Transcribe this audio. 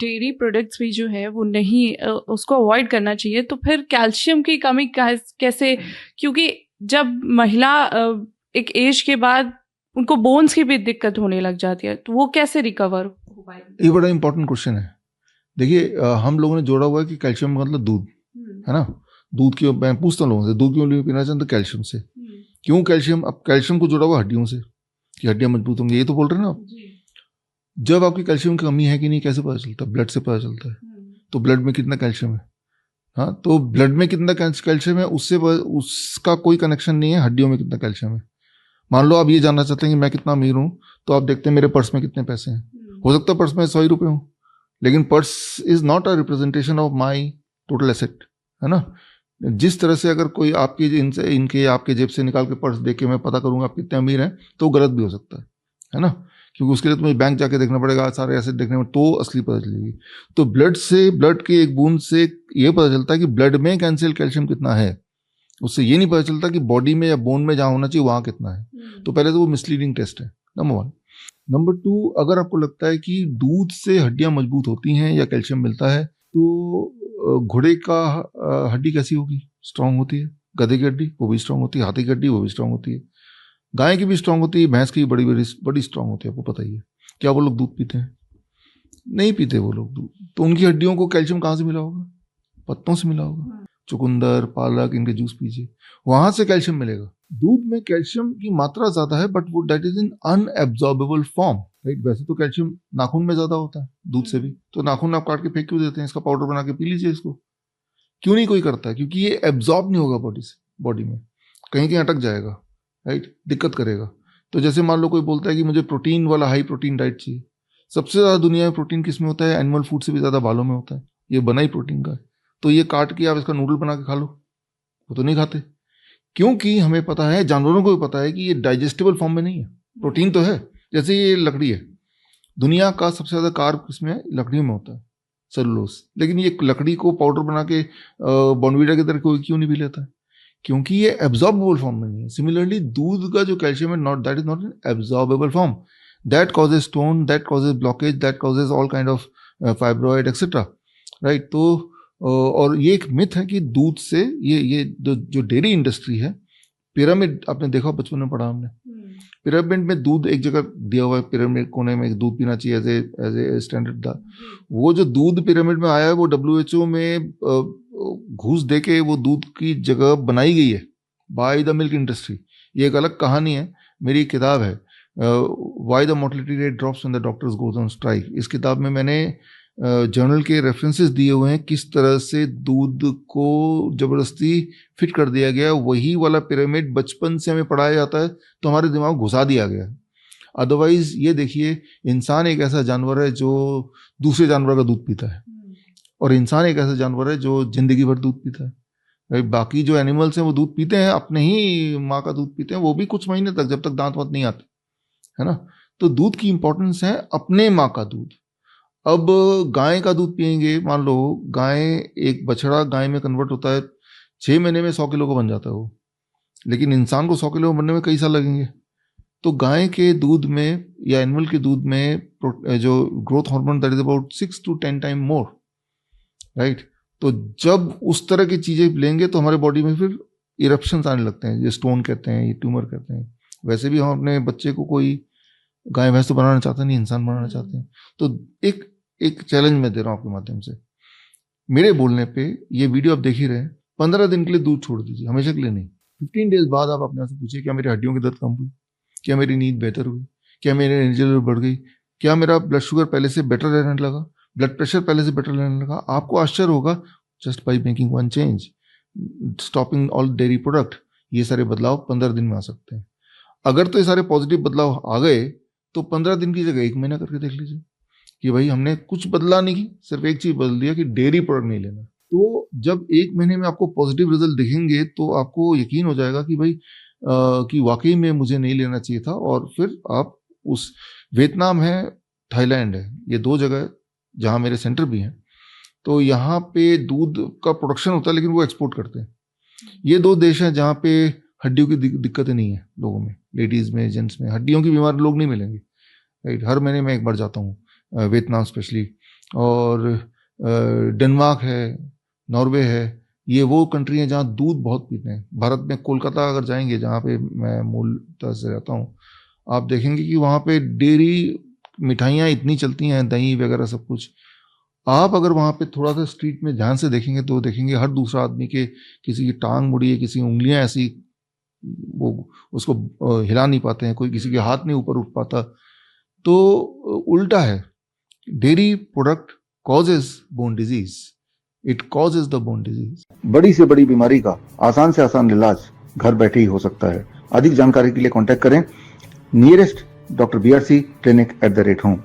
Dairy products भी जो है वो नहीं उसको अवॉइड करना चाहिए, तो फिर कैल्शियम की कमी कैसे, क्योंकि जब महिला एक एज के बाद उनको बोन्स की भी दिक्कत होने लग जाती है, तो वो कैसे रिकवर हो पाएगी? ये बड़ा इंपॉर्टेंट क्वेश्चन है। देखिए हम लोगों ने जोड़ा हुआ है कि कैल्शियम का मतलब दूध है ना। दूध क्यों, मैं पूछता हूँ लोगों से, दूध क्यों पीना चाहते? कैल्शियम से। क्यों कैल्शियम? अब कैल्शियम को जोड़ा हुआ हड्डियों से कि हड्डियां मजबूत होंगी, ये तो बोल रहे हैं ना आप। जब आपकी कैल्शियम की कमी है कि नहीं कैसे पता चलता है? ब्लड से पता चलता है। तो ब्लड में कितना कैल्शियम है, हाँ, तो ब्लड में कितना कैल्शियम है उससे उसका कोई कनेक्शन नहीं है हड्डियों में कितना कैल्शियम है। मान लो आप ये जानना चाहते हैं कि मैं कितना अमीर हूँ, तो आप देखते हैं मेरे पर्स में कितने पैसे हैं। हो सकता है पर्स में 100 रुपये हो, लेकिन purse is not a representation of my total asset, है ना। जिस तरह से अगर कोई आपकी इनके आपके जेब से निकाल के पर्स देख के मैं पता करूंगा आप कितने अमीर हैं, तो गलत भी हो सकता है ना, क्योंकि उसके लिए तुम्हें बैंक जाके देखना पड़ेगा, सारे एसेट देखने में, तो असली पता चलेगी। तो ब्लड के एक बूंद से ये पता चलता है कि ब्लड में कैल्शियम कितना है, उससे ये नहीं पता चलता कि बॉडी में या बोन में जहाँ होना चाहिए वहाँ कितना है। तो पहले तो वो मिसलीडिंग टेस्ट है, नंबर 1। नंबर 2, अगर आपको लगता है कि दूध से हड्डियां मजबूत होती हैं या कैल्शियम मिलता है, तो घोड़े का हड्डी कैसी होगी? स्ट्रांग होती है। गधे की हड्डी वो भी स्ट्रांग होती है, हाथी की हड्डी वो भी स्ट्रांग होती है, गाय की भी स्ट्रांग होती है, भैंस की बड़ी बड़ी बड़ी स्ट्रांग होती है, आपको पता ही है। क्या वो लोग दूध पीते हैं? नहीं पीते वो लोग दूध। तो उनकी हड्डियों को कैल्शियम कहाँ से मिला होगा? पत्तों से मिला होगा। चुकंदर, पालक, इनके जूस पीजिए, वहां से कैल्शियम मिलेगा। दूध में कैल्शियम की मात्रा ज्यादा है, बट वो that is in unabsorbable form, right. वैसे तो कैल्शियम नाखून में ज्यादा होता है दूध से भी, तो नाखून आप काट के फेंक क्यों देते हैं? इसका पाउडर बना के पी लीजिए इसको। क्यों नहीं कोई करता है? क्योंकि ये एब्जॉर्ब नहीं होगा बॉडी में, कहीं कहीं अटक जाएगा, राइट, दिक्कत करेगा। तो जैसे मान लो कोई बोलता है कि मुझे प्रोटीन वाला हाई प्रोटीन डाइट चाहिए। सबसे ज्यादा दुनिया में प्रोटीन किस में होता है? एनिमल फूड से भी ज्यादा बालों में होता है, ये बना ही प्रोटीन का है। तो ये काट के आप इसका नूडल बना के खा लो, वो तो नहीं खाते, क्योंकि हमें पता है, जानवरों को भी पता है कि ये डाइजेस्टेबल फॉर्म में नहीं है। प्रोटीन तो है, जैसे ये लकड़ी है, दुनिया का सबसे ज्यादा कार्ब किसमें? लकड़ियों में होता है, सेलुलोज। लेकिन ये लकड़ी को पाउडर बना के बॉर्नवीटा की तरह कोई क्यों नहीं पी लेता है? क्योंकि ये एब्जॉर्बेबल फॉर्म में नहीं है। सिमिलरली दूध का जो कैल्शियम है, not that is not an absorbable form, that causes stone, that causes blockage, that causes all kind of fibroid etcetera, right. तो और ये एक मिथ है कि दूध से ये जो डेयरी इंडस्ट्री है, पिरामिड आपने देखा बचपन में पढ़ा हमने, पिरामिड में दूध एक जगह दिया हुआ है, पिरामिड कोने में दूध पीना चाहिए एज ए स्टैंडर्ड था। वो जो दूध पिरामिड में आया है वो WHO में घूस दे के वो दूध की जगह बनाई गई है बाय द मिल्क इंडस्ट्री। ये एक अलग कहानी है, मेरी एक किताब है why the mortality rate drops when the doctors goes on strike. इस किताब में मैंने जर्नल के रेफरेंसेस दिए हुए हैं, किस तरह से दूध को जबरदस्ती फिट कर दिया गया। वही वाला पिरामिड बचपन से हमें पढ़ाया जाता है तो हमारे दिमाग घुसा दिया गया है। अदरवाइज ये देखिए, इंसान एक ऐसा जानवर है जो दूसरे जानवर का दूध पीता है, और इंसान एक ऐसा जानवर है जो जिंदगी भर दूध पीता है। बाकी जो एनिमल्स हैं वो दूध पीते हैं, अपने ही माँ का दूध पीते हैं, वो भी कुछ महीने तक, जब तक दांत वांत नहीं आते, है ना। तो दूध की इंपॉर्टेंस है, अपने माँ का दूध। अब गाय का दूध पियेंगे, मान लो गाय, एक बछड़ा गाय में कन्वर्ट होता है, 6 महीने में 100 किलो का बन जाता है वो, लेकिन इंसान को 100 किलो बनने में कई साल लगेंगे। तो गाय के दूध में या एनिमल के दूध में जो growth hormone, that is about 6 to 10 time more, right. तो जब उस तरह की चीजें लेंगे तो हमारे बॉडी में फिर इरप्शंस आने लगते हैं, ये स्टोन कहते हैं, ये ट्यूमर कहते हैं। वैसे भी हम अपने बच्चे को कोई गाय भैंस तो बनाना चाहते नहीं, इंसान बनाना चाहते हैं। तो एक चैलेंज मैं दे रहा हूँ आपके माध्यम से, मेरे बोलने पे ये वीडियो आप देख ही रहे हैं, 15 दिन के लिए दूध छोड़ दीजिए, हमेशा के लिए नहीं। 15 डेज बाद आप अपने से पूछिए, क्या मेरी हड्डियों की दर्द कम हुई? क्या मेरी नींद बेहतर हुई? क्या मेरी एनर्जी लेवल बढ़ गई? क्या मेरा ब्लड शुगर पहले से बेटर रहने लगा? ब्लड प्रेशर पहले से बेटर रहने लगा? आपको आश्चर्य होगा, just by making one change, stopping all dairy product. ये सारे बदलाव 15 दिन में आ सकते हैं। अगर तो ये सारे पॉजिटिव बदलाव आ गए तो 15 दिन की जगह 1 महीना करके देख लीजिए कि भाई हमने कुछ बदला नहीं की, सिर्फ एक चीज बदल दिया कि डेयरी प्रोडक्ट नहीं लेना। तो जब 1 महीने में आपको पॉजिटिव रिजल्ट दिखेंगे तो आपको यकीन हो जाएगा कि भाई कि वाकई में मुझे नहीं लेना चाहिए था। और फिर आप उस, वियतनाम है, थाईलैंड है, ये 2 जगह जहाँ मेरे सेंटर भी हैं, तो यहाँ पे दूध का प्रोडक्शन होता है लेकिन वो एक्सपोर्ट करते हैं। ये 2 देश हैं जहाँ पे हड्डियों की दिक्कतें नहीं है लोगों में, लेडीज में, जेंट्स में हड्डियों की बीमार लोग नहीं मिलेंगे, राइट। हर महीने मैं एक बार जाता हूँ वियतनाम स्पेशली, और डेनमार्क है, नॉर्वे है, ये वो कंट्री है जहाँ दूध बहुत पीते हैं। भारत में कोलकाता अगर जाएंगे, जहाँ पे मैं मूलतः से रहता हूँ, आप देखेंगे कि वहाँ पे डेयरी मिठाइयाँ इतनी चलती हैं, दही वगैरह सब कुछ। आप अगर वहाँ पे थोड़ा सा स्ट्रीट में ध्यान से देखेंगे तो देखेंगे हर दूसरा आदमी के किसी की टांग मुड़ी है, किसी की उंगलियां ऐसी, वो उसको हिला नहीं पाते हैं, कोई किसी के हाथ नहीं ऊपर उठ पाता। तो उल्टा है, dairy product causes bone disease, it causes the bone disease. बड़ी से बड़ी बीमारी का आसान से आसान इलाज घर बैठे ही हो सकता है। अधिक जानकारी के लिए कांटेक्ट करें nearest doctor BRC clinic @home।